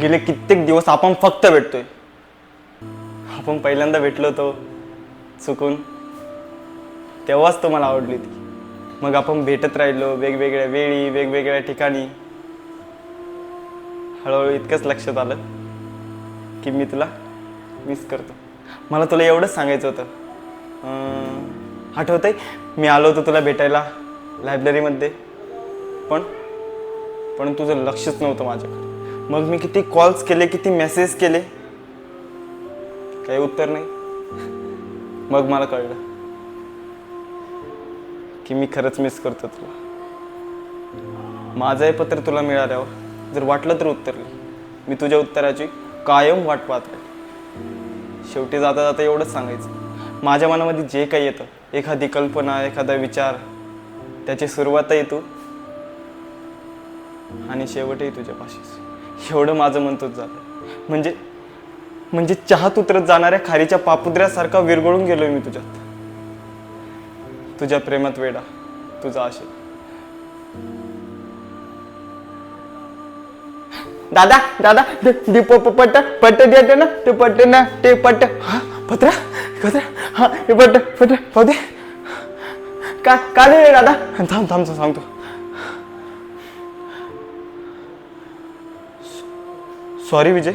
गेले कित्येक दिवस आपण फक्त भेटतोय. आपण पहिल्यांदा भेटलो होतो चुकून, तेव्हाच तो मला आवडली ती. मग आपण भेटत राहिलो वेगवेगळ्या वेळी वेगवेगळ्या ठिकाणी. हळूहळू इतकंच लक्षात आलं की मी तुला मिस करतो. मला तुला एवढंच सांगायचं होतं. आठवतंय मी आलो होतो तुला भेटायला लायब्ररीमध्ये, पण तुझं लक्षच नव्हतं माझ्याकडे. मग मी किती कॉल्स केले, किती मेसेज केले, काही उत्तर नाही. मग मला कळलं की मी खरंच मिस करतो तुला. माझं हे पत्र तुला मिळाल्यावर जर वाटलं तर उत्तर लिही. मी तुझ्या उत्तराची कायम वाट पाहत राहील. शेवटी जाता जाता एवढंच सांगायचं, माझ्या मनामध्ये जे काही येतं, एखादी कल्पना, एखादा विचार, त्याची सुरुवातही तू आणि शेवटही तुझ्यापाशीच. एवढं माझं मन तुझं झालं. म्हणजे चहात उतरत जाणाऱ्या खारीच्या पापुद्र्यासारखा विरघळून गेलोय मी तुझ्यात. तुझ्या प्रेमात वेडा, तुझा आशय. दादा दादा पट्ट पट्ट देते ना, ते पट्ट ना, ते पट्ट. हा पत्र पत्र, हा हे पट्ट पट्ट पाहू दे. का रे दादा? थांब सांगतो. सॉरी विजय,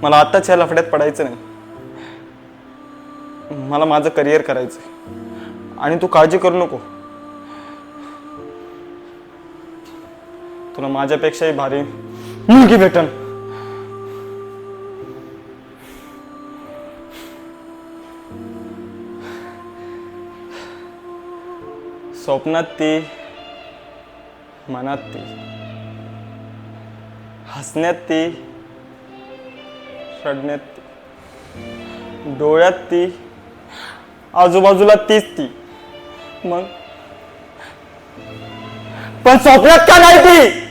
मला आत्ताच या लफड्यात पडायचं नाही. मला माझं करिअर करायचं आणि तू काळजी करू नको. तुला माझ्यापेक्षाही भारी मुलगी भेटन. स्वप्नात ती, मनात ती, हसण्यात ती, रडण्यात ती, डोळ्यात ती, आजूबाजूला तीच ती. मग पण स्वप्नात का नाही ती?